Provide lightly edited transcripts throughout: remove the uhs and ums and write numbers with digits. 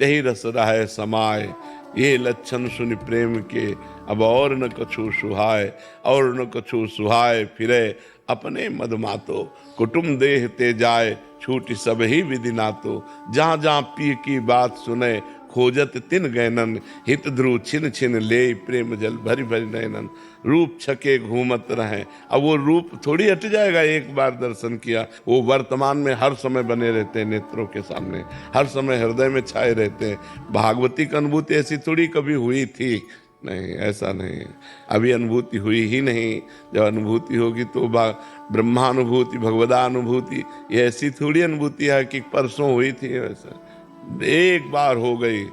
तेहि रस रहे समाए। ये लक्षण सुनि प्रेम के, अब और न कछु सुहाय, और न कछु सुहाय फिरे अपने मदमातो। कुटुम देह ते जाए, छूटी सब ही विधि नातो। जहाँ जहाँ पी की बात सुने, खोजत तिन गैनन। हित ध्रुव छिन छिन ले, प्रेम जल भरी भरी नैनन। रूप छके घूमत रहे, अब वो रूप थोड़ी हट जाएगा एक बार दर्शन किया। वो वर्तमान में हर समय बने रहते हैं नेत्रों के सामने, हर समय हृदय में छाए रहते हैं। भागवती की अनुभूति ऐसी थोड़ी कभी हुई थी, नहीं, ऐसा नहीं है। अभी अनुभूति हुई ही नहीं। जब अनुभूति होगी तो ब्रह्मानुभूति, भगवदानुभूति, ये ऐसी थोड़ी अनुभूति है कि परसों हुई थी। वैसा एक बार हो गई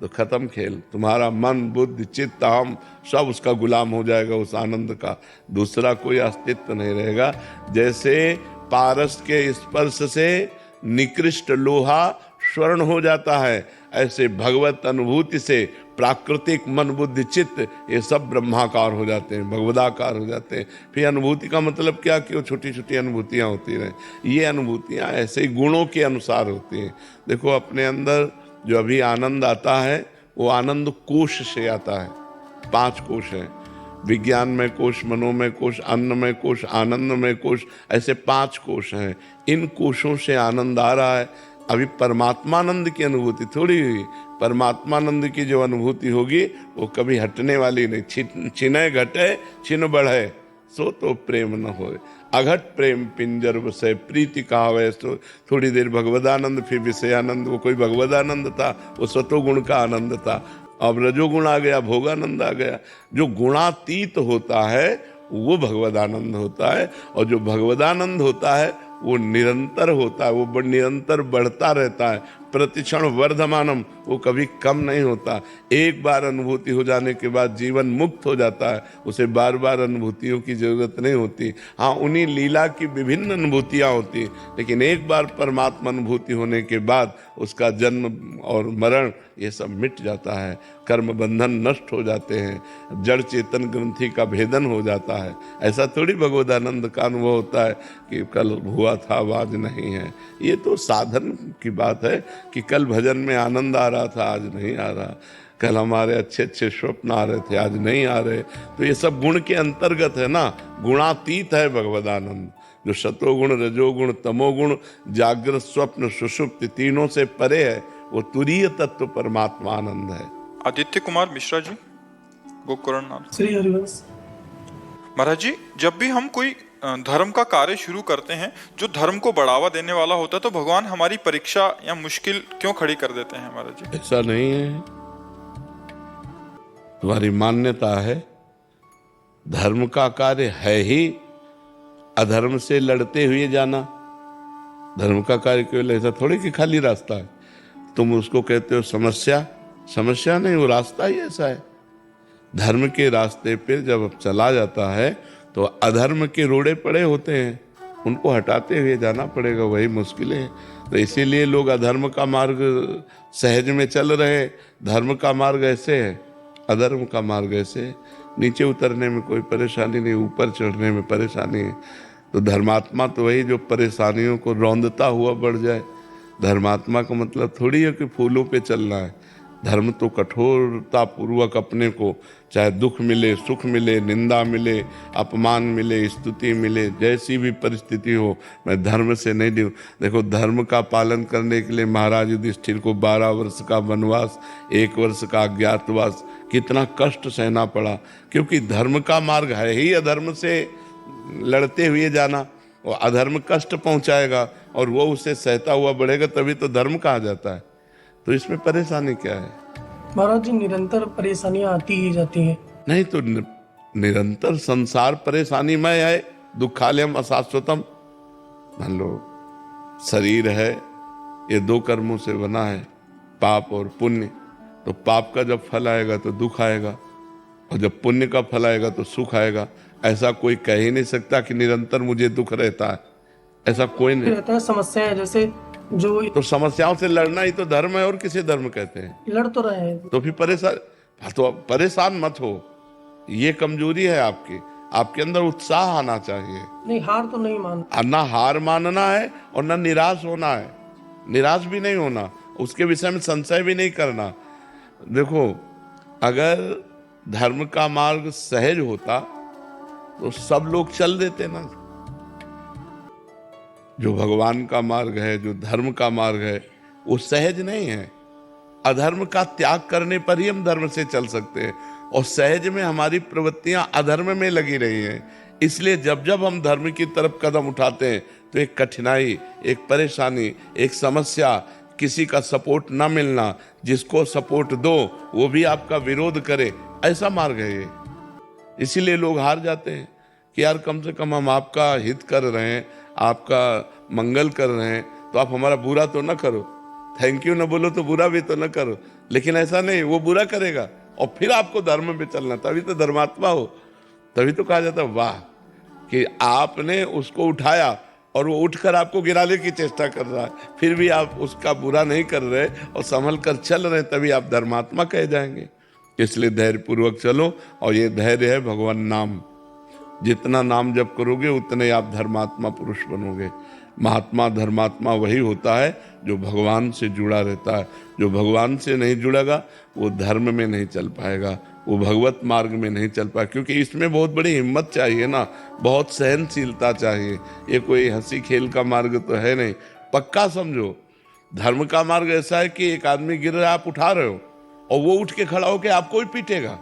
तो खत्म खेल। तुम्हारा मन, बुद्धि, चित्त, हम सब उसका गुलाम हो जाएगा, उस आनंद का। दूसरा कोई अस्तित्व नहीं रहेगा। जैसे पारस के स्पर्श से निकृष्ट लोहा स्वर्ण हो जाता है, ऐसे भगवत अनुभूति से प्राकृतिक मन, बुद्धि, चित्त ये सब ब्रह्माकार हो जाते हैं, भगवदाकार हो जाते हैं। फिर अनुभूति का मतलब क्या कि वो छोटी छोटी अनुभूतियाँ होती रहे। ये अनुभूतियाँ ऐसे ही गुणों के अनुसार होती हैं। देखो अपने अंदर जो अभी आनंद आता है, वो आनंद कोश से आता है। 5 कोश हैं, विज्ञान में कोश, मनोमय कोश, अन्नमय कोश, आनंदमय कोश, ऐसे 5 कोश हैं। इन कोशों से आनंद आ रहा है। अभी परमात्मानंद की अनुभूति थोड़ी हुई। परमात्मानंद की जो अनुभूति होगी वो कभी हटने वाली नहीं। छिने घटे छिन बढ़े, सो तो प्रेम न होए। अघट प्रेम पिंजर बसे, प्रीति कहावे। तो थोड़ी देर भगवदानंद, फिर विषयानंद। वो कोई भगवदानंद था, वो सतोगुण का आनंद था। अब रजोगुण आ गया, भोगानंद आ गया। जो गुणातीत होता है वो भगवदानंद होता है, और जो भगवदानंद होता है वो निरंतर होता है, वो निरंतर बढ़ता रहता है। प्रतिक्षण वर्धमानम, वो कभी कम नहीं होता। एक बार अनुभूति हो जाने के बाद जीवन मुक्त हो जाता है, उसे बार बार अनुभूतियों की जरूरत नहीं होती। हाँ, उन्हीं लीला की विभिन्न अनुभूतियाँ होती, लेकिन एक बार परमात्मा अनुभूति होने के बाद उसका जन्म और मरण ये सब मिट जाता है। कर्म बंधन नष्ट हो जाते हैं, जड़ चेतन ग्रंथि का भेदन हो जाता है। ऐसा थोड़ी भगवदानंद का अनुभव होता है कि कल हुआ था अब आज नहीं है। ये तो साधन की बात है कि कल भजन में आनंद आ रहा था, आज नहीं आ रहा। कल हमारे अच्छे अच्छे स्वप्न आ रहे थे, आज नहीं आ रहे। तो ये सब गुण के अंतर्गत है ना। गुणातीत है भगवदानंद। जो सतोगुण, रजोगुण, तमोगुण, जागृत, स्वप्न, सुषुप्ति तीनों से परे है, वो तुरीय तत्व परमात्मा आनंद है। आदित्य कुमार मिश्रा जी, गोकर्ण। श्री हरिवंश। महाराज जी, जब भी हम कोई धर्म का कार्य शुरू करते हैं जो धर्म को बढ़ावा देने वाला होता है, तो भगवान हमारी परीक्षा या मुश्किल क्यों खड़ी कर देते हैं महाराज जी? ऐसा नहीं है। तुम्हारी मान्यता है धर्म का कार्य है ही अधर्म से लड़ते हुए जाना। धर्म का कार्य केवल ऐसा थोड़ी कि खाली रास्ता है। तुम उसको कहते हो समस्या, समस्या नहीं, वो रास्ता ही ऐसा है। धर्म के रास्ते पे जब चला जाता है तो अधर्म के रोड़े पड़े होते हैं, उनको हटाते हुए जाना पड़ेगा, वही मुश्किल है। तो इसीलिए लोग अधर्म का मार्ग सहज में चल रहे। धर्म का मार्ग ऐसे है, अधर्म का मार्ग ऐसे। नीचे उतरने में कोई परेशानी नहीं, ऊपर चढ़ने में परेशानी है। तो धर्मात्मा तो वही जो परेशानियों को रौंदता हुआ बढ़ जाए। धर्मात्मा का मतलब थोड़ी है कि फूलों पे चलना है। धर्म तो कठोरता पूर्वक अपने को, चाहे दुख मिले, सुख मिले, निंदा मिले, अपमान मिले, स्तुति मिले, जैसी भी परिस्थिति हो, मैं धर्म से नहीं दूँ। देखो, धर्म का पालन करने के लिए महाराज युधिष्ठिर को 12 वर्ष का वनवास, 1 वर्ष का अज्ञातवास, कितना कष्ट सहना पड़ा। क्योंकि धर्म का मार्ग है ही अधर्म से लड़ते हुए जाना। और अधर्म कष्ट पहुंचाएगा और वो उसे सहता हुआ बढ़ेगा, तभी तो धर्म कहा जाता है। तो इसमें परेशानी क्या है? महाराज जी, निरंतर परेशानियां आती ही जाती हैं। नहीं तो निरंतर संसार परेशानी में है। दुखालयम अशाश्वतम। मान लो शरीर है, ये 2 कर्मों से बना है, पाप और पुण्य। तो पाप का जब फल आएगा तो दुख आएगा, और जब पुण्य का फल आएगा तो सुख आएगा। ऐसा कोई कह ही नहीं सकता कि निरंतर मुझे दुख रहता है, ऐसा कोई नहीं रहता है। समस्याएं जैसे जो, तो समस्याओं से लड़ना ही तो धर्म है, और किसे धर्म कहते हैं? लड़ तो रहे हैं। तो फिर परेशान मत हो, ये कमजोरी है आपकी। आपके अंदर उत्साह आना चाहिए। नहीं, हार तो नहीं मानता। ना हार मानना है और ना निराश होना है। निराश भी नहीं होना, उसके विषय में संशय भी नहीं करना। देखो, अगर धर्म का मार्ग सहज होता तो सब लोग चल देते ना। जो भगवान का मार्ग है, जो धर्म का मार्ग है, वो सहज नहीं है। अधर्म का त्याग करने पर ही हम धर्म से चल सकते हैं, और सहज में हमारी प्रवृत्तियां अधर्म में लगी रही हैं। इसलिए जब जब हम धर्म की तरफ कदम उठाते हैं तो एक कठिनाई, एक परेशानी, एक समस्या, किसी का सपोर्ट ना मिलना, जिसको सपोर्ट दो वो भी आपका विरोध करे, ऐसा मार्ग है ये। इसीलिए लोग हार जाते हैं कि यार कम से कम हम आपका हित कर रहे हैं, आपका मंगल कर रहे हैं, तो आप हमारा बुरा तो ना करो, थैंक यू ना बोलो तो बुरा भी तो ना करो। लेकिन ऐसा नहीं, वो बुरा करेगा और फिर आपको धर्म में चलना, तभी तो धर्मात्मा हो। तभी तो कहा जाता है वाह कि आपने उसको उठाया और वो उठकर आपको गिराने की चेष्टा कर रहा है, फिर भी आप उसका बुरा नहीं कर रहे और संभल कर चल रहे, तभी आप धर्मात्मा कहे जाएंगे। इसलिए धैर्य पूर्वक चलो, और ये धैर्य है भगवान नाम। जितना नाम जप करोगे उतने आप धर्मात्मा पुरुष बनोगे। महात्मा धर्मात्मा वही होता है जो भगवान से जुड़ा रहता है। जो भगवान से नहीं जुड़ेगा वो धर्म में नहीं चल पाएगा, वो भगवत मार्ग में नहीं चल पाएगा, क्योंकि इसमें बहुत बड़ी हिम्मत चाहिए ना, बहुत सहनशीलता चाहिए। ये कोई हंसी खेल का मार्ग तो है नहीं। पक्का समझो, धर्म का मार्ग ऐसा है कि एक आदमी गिर रहा है, आप उठा रहे हो, और वो उठ के खड़ा होकर आपको ही पीटेगा,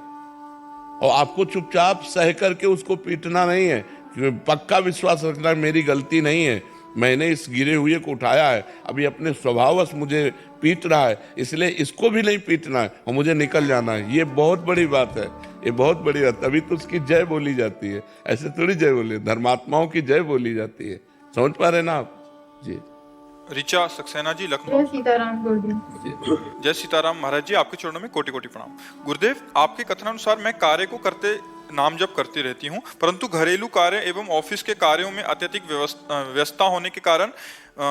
और आपको चुपचाप सह करके उसको पीटना नहीं है, क्योंकि पक्का विश्वास रखना मेरी गलती नहीं है, मैंने इस गिरे हुए को उठाया है, अभी अपने स्वभाववश मुझे पीट रहा है, इसलिए इसको भी नहीं पीटना है और मुझे निकल जाना है। ये बहुत बड़ी बात है, ये बहुत बड़ी बात। तभी तो उसकी जय बोली जाती है, ऐसे थोड़ी जय बोली, धर्मात्माओं की जय बोली जाती है। समझ पा रहे ना आप जी? ऋचा सक्सेना जी, लखनऊ। जय सीताराम गुरुदेव। जय सीताराम महाराज जी, आपके चरणों में कोटि कोटि प्रणाम। गुरुदेव, आपके कथनानुसार मैं कार्य को करते नाम जप करती रहती हूँ, परंतु घरेलू कार्य एवं ऑफिस के कार्यों में अत्यधिक व्यस्तता होने के कारण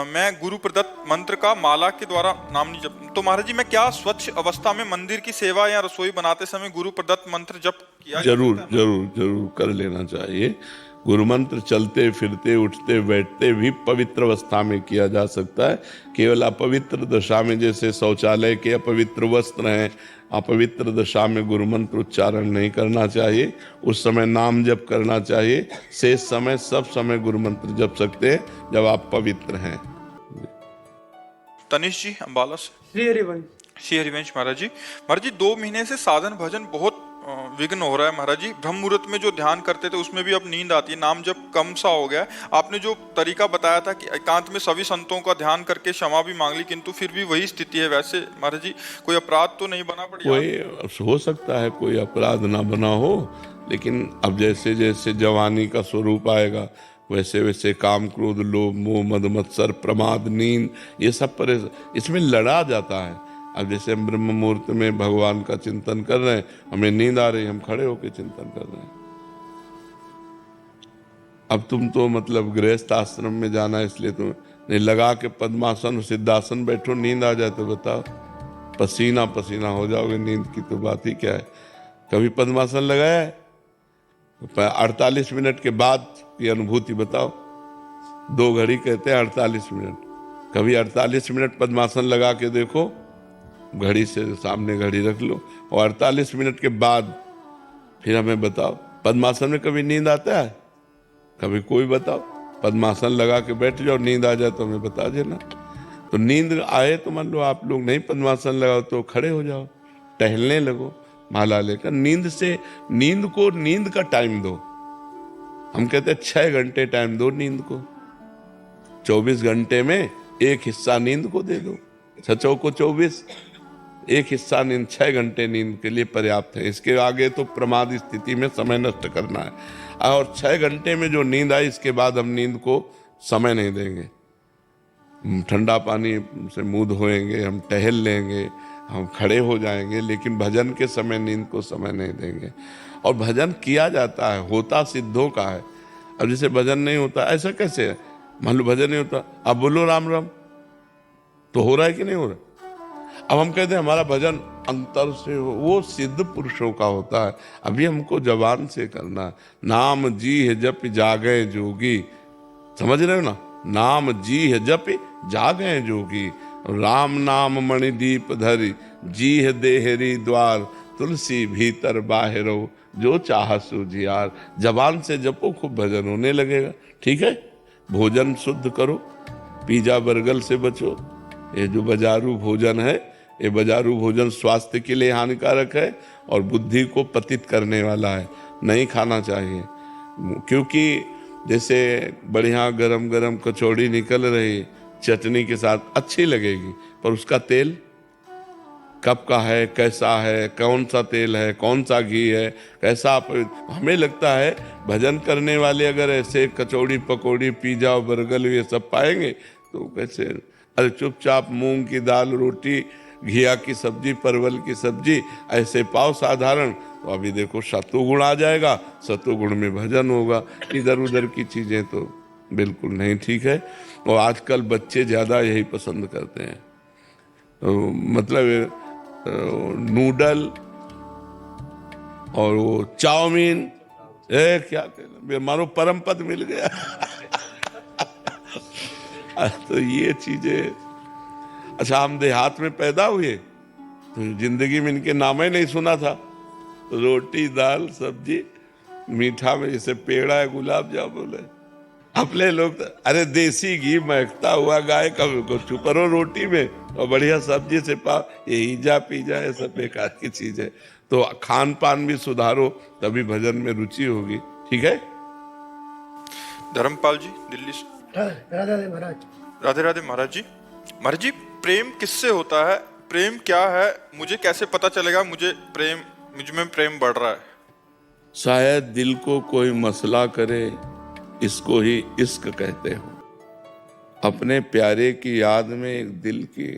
मैं गुरु प्रदत्त मंत्र का माला के द्वारा नाम नहीं जप। तो महाराज जी, मैं क्या स्वच्छ अवस्था में मंदिर की सेवा या रसोई बनाते समय गुरु प्रदत्त मंत्र जप किया? जरूर जरूर जरूर कर लेना चाहिए। गुरु मंत्र चलते फिरते उठते बैठते भी पवित्र अवस्था में किया जा सकता है। केवल अपवित्र दशा में, जैसे शौचालय के अपवित्र वस्त्र हैं, अपवित्र दशा में गुरु मंत्र उच्चारण नहीं करना चाहिए। उस समय नाम जप करना चाहिए। शेष समय सब समय गुरु मंत्र जप सकते हैं जब आप पवित्र हैं। तनिष जी अम्बाला से। श्री हरिवंश महाराज जी, 2 महीने से साधन भजन बहुत विघ्न हो रहा है महाराज जी। ब्रह्म मुहूर्त में जो ध्यान करते थे उसमें भी अब नींद आती है, नाम जब कम सा हो गया है। आपने जो तरीका बताया था कि एकांत में सभी संतों का ध्यान करके क्षमा भी मांग ली, किंतु फिर भी वही स्थिति है। वैसे महाराज जी, कोई अपराध तो नहीं बना पड़ी? कोई हो सकता है कोई अपराध ना बना हो, लेकिन अब जैसे जैसे जवानी का स्वरूप आएगा वैसे वैसे काम क्रोध लोभ मोह मद मत्सर प्रमाद नींद ये सब पर इसमें लड़ा जाता है। अब जैसे हम ब्रह्म मुहूर्त में भगवान का चिंतन कर रहे हैं, हमें नींद आ रही, हम खड़े होकर चिंतन कर रहे हैं। अब तुम तो मतलब गृहस्थ आश्रम में जाना है, इसलिए तुम नहीं लगा के पद्मासन सिद्धासन बैठो, नींद आ जाए तो बताओ, पसीना पसीना हो जाओगे। नींद की तो बात ही क्या है। कभी पद्मासन लगाया है? 48 मिनट के बाद की अनुभूति बताओ। 2 घड़ी कहते हैं 48 मिनट, कभी 48 मिनट पद्मासन लगा के देखो, घड़ी से सामने घड़ी रख लो, और 48 मिनट के बाद फिर हमें बताओ पद्मासन में कभी नींद आता है? कभी कोई बताओ। पद्मासन लगा के बैठ जाओ, नींद आ जाए तो हमें बता देना। तो नींद आए तो मान लो आप लोग नहीं पद्मासन लगाओ तो खड़े हो जाओ, टहलने लगो माला लेकर। नींद को नींद का टाइम दो। हम कहते हैं 6 घंटे टाइम दो नींद को, 24 घंटे में एक हिस्सा नींद को दे दो। 6 को 24, एक हिस्सा नींद, 6 घंटे नींद के लिए पर्याप्त है। इसके आगे तो प्रमाद स्थिति में समय नष्ट करना है। और 6 घंटे में जो नींद आई, इसके बाद हम नींद को समय नहीं देंगे। ठंडा पानी से मुंह धोएंगे, हम टहल लेंगे, हम खड़े हो जाएंगे, लेकिन भजन के समय नींद को समय नहीं देंगे। और भजन किया जाता है, होता सिद्धों का है। अब जैसे भजन नहीं होता, ऐसा कैसे है? मान लो भजन नहीं होता, अब बोलो राम राम, तो हो रहा है कि नहीं हो रहा? अब हम कहते हैं हमारा भजन अंतर से हो, वो सिद्ध पुरुषों का होता है। अभी हमको जबान से करना है। नाम जी है जप जागे जोगी, समझ रहे हो ना? नाम जी है जप जागे जोगी। राम नाम मणिदीप धरि जीह देहरी द्वार, तुलसी भीतर बाहरो जो चाह सूझियार। जबान से जपो, खूब भजन होने लगेगा। ठीक है, भोजन शुद्ध करो, पिज्जा बर्गर से बचो। ये जो बाजारू भोजन है, ये बाजारू भोजन स्वास्थ्य के लिए हानिकारक है और बुद्धि को पतित करने वाला है, नहीं खाना चाहिए। क्योंकि जैसे बढ़िया गरम गरम कचौड़ी निकल रही चटनी के साथ अच्छी लगेगी, पर उसका तेल कब का है, कैसा है, कौन सा तेल है, कौन सा घी है, कैसा। हमें लगता है भजन करने वाले अगर ऐसे कचौड़ी पकौड़ी पिज्जा और बर्गर ये सब पाएंगे तो कैसे। अरे चुपचाप मूंग की दाल रोटी, घिया की सब्जी, परवल की सब्जी ऐसे पाओ साधारण, तो अभी देखो सत्वगुण आ जाएगा, सत्वगुण में भजन होगा। इधर उधर की चीजें तो बिल्कुल नहीं ठीक है। और आजकल बच्चे ज्यादा यही पसंद करते हैं, तो मतलब नूडल और वो चाउमीन, क्या कहना, मानो परम पद मिल गया। तो ये चीजें, अच्छा हम देहात में पैदा हुए तो जिंदगी में इनके नाम ही नहीं सुना था। रोटी दाल सब्जी, मीठा में जैसे पेड़ा है, गुलाब जामुन है। अपने लोग तो, अरे देसी घी महकता हुआ गाय का छुपरो रोटी में और बढ़िया सब्जी से पाओ, ये ईजा पीजा है, सब बेकार की चीज है। तो खान पान भी सुधारो, तभी भजन में रुचि होगी। ठीक है। धर्मपाल जी दिल्ली से। राधे राधे महाराज। राधे राधे महाराज जी। महाराज जी, प्रेम किससे होता है? प्रेम क्या है? मुझे कैसे पता चलेगा मुझ में प्रेम बढ़ रहा है? शायद दिल को कोई मसला करे, इसको ही इश्क कहते हो। अपने प्यारे की याद में एक दिल की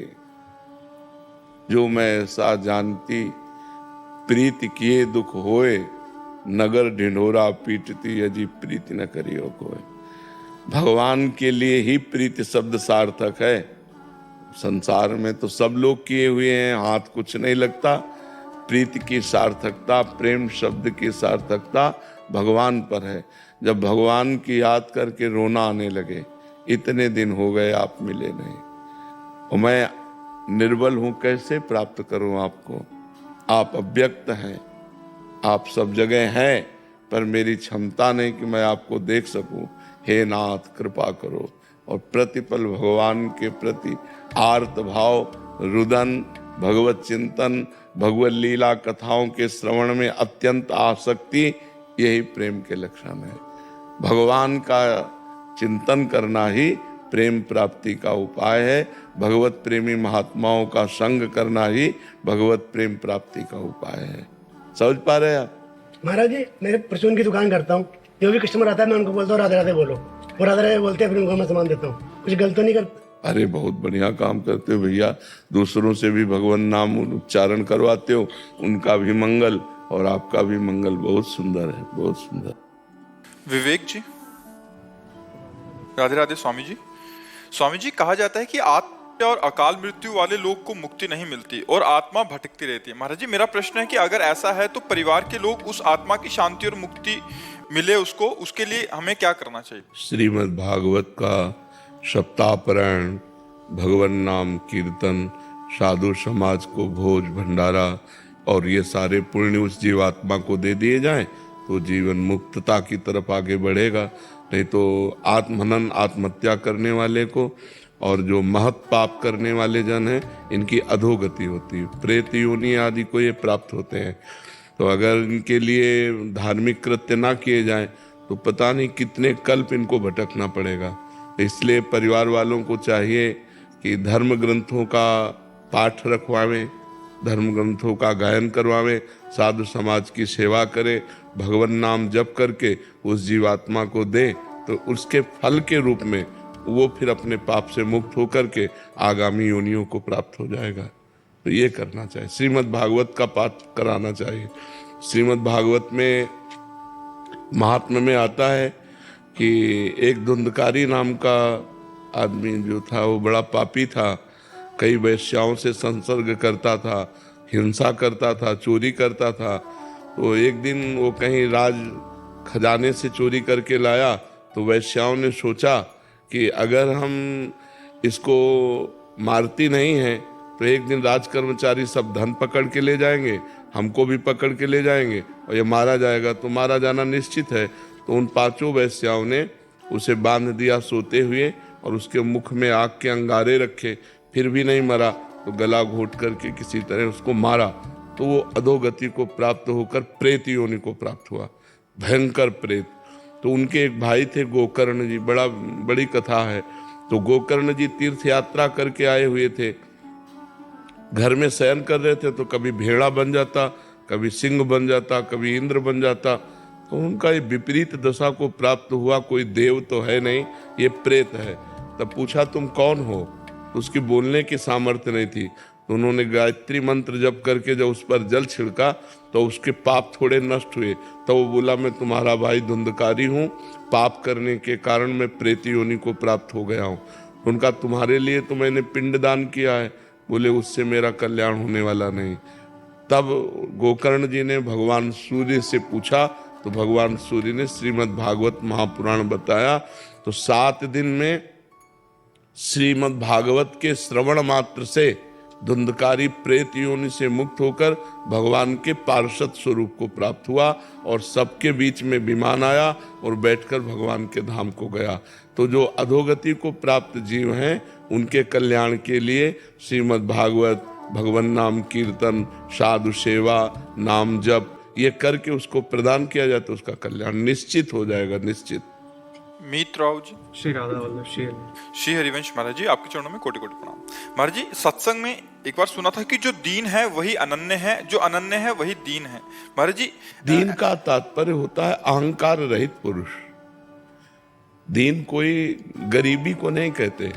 जो मैं ऐसा जानती, प्रीत किए दुख होए, नगर ढिंढोरा पीटती, अजी प्रीति न करियो कोई। भगवान के लिए ही प्रीति शब्द सार्थक है। संसार में तो सब लोग किए हुए हैं, हाथ कुछ नहीं लगता। प्रीति की सार्थकता, प्रेम शब्द की सार्थकता भगवान पर है। जब भगवान की याद करके रोना आने लगे, इतने दिन हो गए आप मिले नहीं, और मैं निर्बल हूं, कैसे प्राप्त करूं आपको? आप अव्यक्त हैं, आप सब जगह हैं, पर मेरी क्षमता नहीं कि मैं आपको देख सकूं। हे नाथ कृपा करो। और प्रतिपल भगवान के प्रति आर्त भाव, रुदन, भगवत चिंतन, भगवत लीला कथाओं के श्रवण में अत्यंत आसक्ति, यही प्रेम के लक्षण है। भगवान का चिंतन करना ही प्रेम प्राप्ति का उपाय है। भगवत प्रेमी महात्माओं का संग करना ही भगवत प्रेम प्राप्ति का उपाय है। समझ पा रहे हैं आप? महाराज जी, मैं परचून की दुकान करता हूँ। जो भी कस्टमर आता है मैं उनको बोलता हूँ राधे राधे बोलो, वो राधे राधे बोलते हैं, फिर उनको मैं सामान देता हूँ। कुछ गलत तो नहीं करता? अरे बहुत बढ़िया काम करते हो भैया। दूसरों से भी भगवान नाम उच्चारण करवाते हो, उनका भी मंगल और आपका भी मंगल। बहुत सुंदर है, बहुत सुंदर। विवेक जी। राधे राधे स्वामी जी। स्वामी जी, कहा जाता है कि आत्मा और अकाल मृत्यु वाले लोग को मुक्ति नहीं मिलती और आत्मा भटकती रहती है। महाराज जी, मेरा प्रश्न है कि अगर ऐसा है तो परिवार के लोग उस आत्मा की शांति और मुक्ति मिले उसको, उसके लिए हमें क्या करना चाहिए? श्रीमद् भागवत का सप्ताहपारायण, भगवान नाम कीर्तन, साधु समाज को भोज भंडारा और ये सारे पुण्य उस जीवात्मा को दे दिए जाएं तो जीवन मुक्तता की तरफ आगे बढ़ेगा। नहीं तो आत्महनन, आत्महत्या करने वाले को और जो महत पाप करने वाले जन हैं, इनकी अधोगति होती है, प्रेत योनि आदि को ये प्राप्त होते हैं। तो अगर इनके लिए धार्मिक कृत्य ना किए जाएं तो पता नहीं कितने कल्प इनको भटकना पड़ेगा। इसलिए परिवार वालों को चाहिए कि धर्म ग्रंथों का पाठ रखवावें, धर्म ग्रंथों का गायन करवावें, साधु समाज की सेवा करें, भगवान नाम जप करके उस जीवात्मा को दे, तो उसके फल के रूप में वो फिर अपने पाप से मुक्त होकर के आगामी योनियों को प्राप्त हो जाएगा। तो ये करना चाहिए। श्रीमद् भागवत का पाठ कराना चाहिए। श्रीमद् भागवत में महात्मा में आता है कि एक धुंधकारी नाम का आदमी जो था वो बड़ा पापी था, कई वैश्याओं से संसर्ग करता था, हिंसा करता था, चोरी करता था। तो एक दिन वो कहीं राज खजाने से चोरी करके लाया, तो वैश्याओं ने सोचा कि अगर हम इसको मारती नहीं है तो एक दिन राज कर्मचारी सब धन पकड़ के ले जाएंगे, हमको भी पकड़ के ले जाएंगे और ये मारा जाएगा, तो मारा जाना निश्चित है। तो उन 5 वेश्याओं ने उसे बांध दिया सोते हुए और उसके मुख में आग के अंगारे रखे, फिर भी नहीं मरा तो गला घोट करके किसी तरह उसको मारा। तो वो अधोगति को प्राप्त होकर प्रेत योनि को प्राप्त हुआ, भयंकर प्रेत। तो उनके एक भाई थे गोकर्ण जी, बड़ी कथा है। तो गोकर्ण जी तीर्थ यात्रा करके आए हुए थे, घर में शयन कर रहे थे तो कभी भेड़ा बन जाता, कभी सिंह बन जाता, कभी इंद्र बन जाता। तो उनका ये विपरीत दशा को प्राप्त हुआ। कोई देव तो है नहीं, ये प्रेत है। तब पूछा तुम कौन हो? तो उसकी बोलने की सामर्थ्य नहीं थी। तो उन्होंने गायत्री मंत्र जप करके जब उस पर जल छिड़का तो उसके पाप थोड़े नष्ट हुए। तो वो बोला मैं तुम्हारा भाई धुंधकारी हूँ, पाप करने के कारण मैं प्रेत योनि को प्राप्त हो गया हूँ। उनका तुम्हारे लिए तो मैंने पिंडदान किया है। बोले उससे मेरा कल्याण होने वाला नहीं। तब गोकर्ण जी ने भगवान सूर्य से पूछा तो भगवान सूर्य ने श्रीमद् भागवत महापुराण बताया। तो 7 दिन में श्रीमद् भागवत के श्रवण मात्र से धुंधकारी प्रेत योनि से मुक्त होकर भगवान के पार्षद स्वरूप को प्राप्त हुआ और सबके बीच में विमान आया और बैठकर भगवान के धाम को गया। तो जो अधोगति को प्राप्त जीव हैं उनके कल्याण के लिए श्रीमद् भागवत, भगवान नाम कीर्तन, साधु सेवा, नाम जप ये करके उसको प्रदान किया जाए तो उसका कल्याण निश्चित हो जाएगा, निश्चित। मीत राव जी, श्री राधा वल्लभ श्री हरिवंश महाराज जी, आपके चरणों में कोटि कोटि प्रणाम। महाराज जी, सत्संग में एक बार सुना था कि जो दीन है वही अनन्य है, जो अनन्य है वही दीन है। महाराज जी, दीन का तात्पर्य होता है अहंकार रहित पुरुष। दीन कोई गरीबी को नहीं कहते।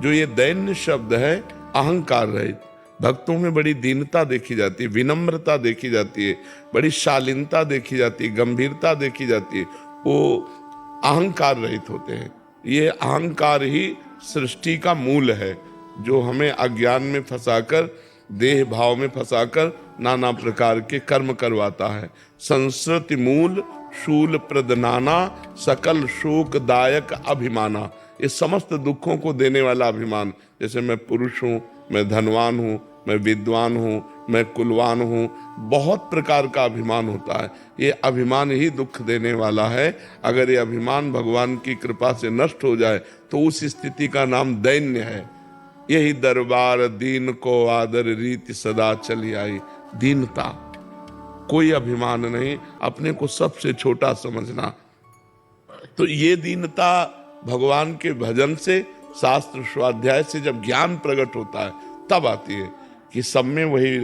जो ये दैन्य शब्द है अहंकार रहित। भक्तों में बड़ी दीनता देखी जाती है, विनम्रता देखी जाती है, बड़ी शालीनता देखी जाती है, गंभीरता देखी जाती है। वो अहंकार रहित होते हैं। ये अहंकार ही सृष्टि का मूल है जो हमें अज्ञान में फंसाकर, देह भाव में फंसाकर नाना प्रकार के कर्म करवाता है। संस्कृति मूल शूल प्रदनाना सकल शोकदायक अभिमाना। ये समस्त दुखों को देने वाला अभिमान। जैसे मैं पुरुष हूँ, मैं धनवान हूँ, मैं विद्वान हूँ, मैं कुलवान हूँ, बहुत प्रकार का अभिमान होता है। ये अभिमान ही दुख देने वाला है। अगर ये अभिमान भगवान की कृपा से नष्ट हो जाए तो उस स्थिति का नाम दैन्य है। यही दरबार दीन को आदर रीति सदा चली आई। दीनता, कोई अभिमान नहीं, अपने को सबसे छोटा समझना। तो ये दीनता भगवान के भजन से, शास्त्र स्वाध्याय से जब ज्ञान प्रकट होता है तब आती है कि सब में वही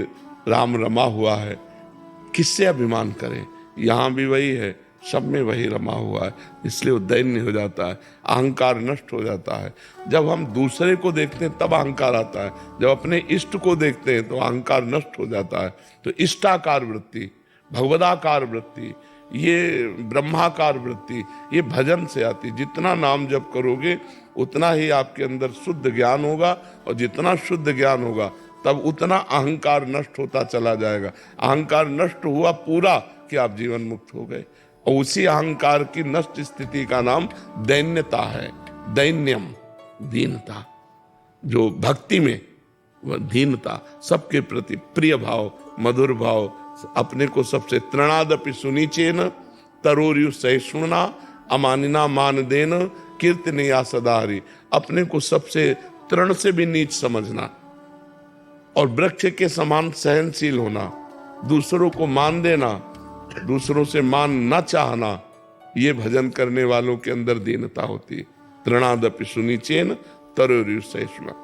राम रमा हुआ है, किससे अभिमान करें। यहाँ भी वही है, सब में वही रमा हुआ है, इसलिए वो दैन्य हो जाता है, अहंकार नष्ट हो जाता है। जब हम दूसरे को देखते हैं तब अहंकार आता है, जब अपने इष्ट को देखते हैं तो अहंकार नष्ट हो जाता है। तो इष्टाकार वृत्ति, भगवदाकार वृत्ति, ये ब्रह्माकार वृत्ति, ये भजन से आती। जितना नाम जप करोगे उतना ही आपके अंदर शुद्ध ज्ञान होगा, और जितना शुद्ध ज्ञान होगा तब उतना अहंकार नष्ट होता चला जाएगा। अहंकार नष्ट हुआ पूरा कि आप जीवन मुक्त हो गए। और उसी अहंकार की नष्ट स्थिति का नाम दैन्यता है। दैन्यम, दीनता। जो भक्ति में वह दीनता, सबके प्रति प्रिय भाव, मधुर भाव, अपने को सबसे तृणादपि सुनीचेन तरोर्यु सहिष्णुना अमानिना मान देन कीर्तनिया सदाहरि। अपने को सबसे तृण से भी नीच समझना और वृक्ष के समान सहनशील होना, दूसरों को मान देना, दूसरों से मान न चाहना, ये भजन करने वालों के अंदर दीनता होती है। तृणादपि सुनीचेन तरोर्यु सहिष्णुना।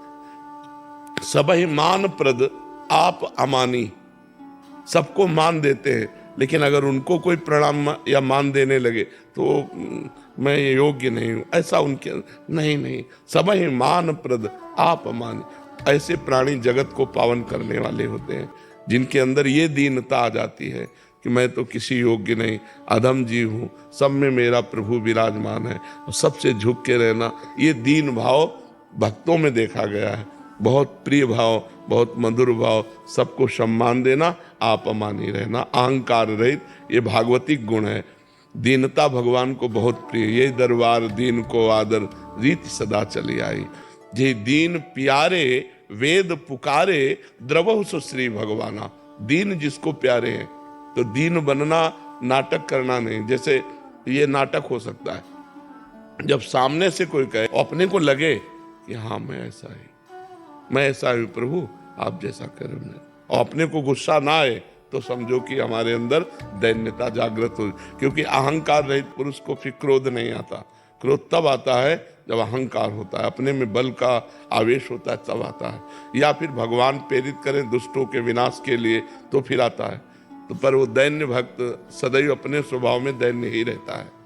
सबहि मान प्रद आप अमानी। सबको मान देते हैं, लेकिन अगर उनको कोई प्रणाम या मान देने लगे तो मैं योग्य नहीं हूं, ऐसा उनके नहीं। सबहि मान प्रद आप अमानी। ऐसे प्राणी जगत को पावन करने वाले होते हैं, जिनके अंदर ये दीनता आ जाती है कि मैं तो किसी योग्य नहीं, अधम जीव हूँ, सब में मेरा प्रभु विराजमान है। और सबसे झुक के रहना, ये दीन भाव भक्तों में देखा गया है। बहुत प्रिय भाव, बहुत मधुर भाव, सबको सम्मान देना, आप अमानी रहना, अहंकार रहित, ये भागवतिक गुण है। दीनता भगवान को बहुत प्रिय। ये दरबार दीन को आदर रीति सदा चली आई। जे दीन प्यारे वेद पुकारे द्रवहु सुश्री भगवाना। दीन जिसको प्यारे हैं, तो दीन बनना नाटक करना नहीं। जैसे ये नाटक हो सकता है जब सामने से कोई कहे, अपने को लगे कि हाँ मैं ऐसा ही प्रभु, आप जैसा करें। और अपने को गुस्सा ना आए तो समझो कि हमारे अंदर दैन्यता जागृत हो। क्योंकि अहंकार रहित पुरुष को फिर क्रोध नहीं आता। क्रोध तब आता है जब अहंकार होता है, अपने में बल का आवेश होता है तब आता है। या फिर भगवान प्रेरित करें दुष्टों के विनाश के लिए तो फिर आता है। तो पर वो दैन्य भक्त सदैव अपने स्वभाव में दैन्य ही रहता है।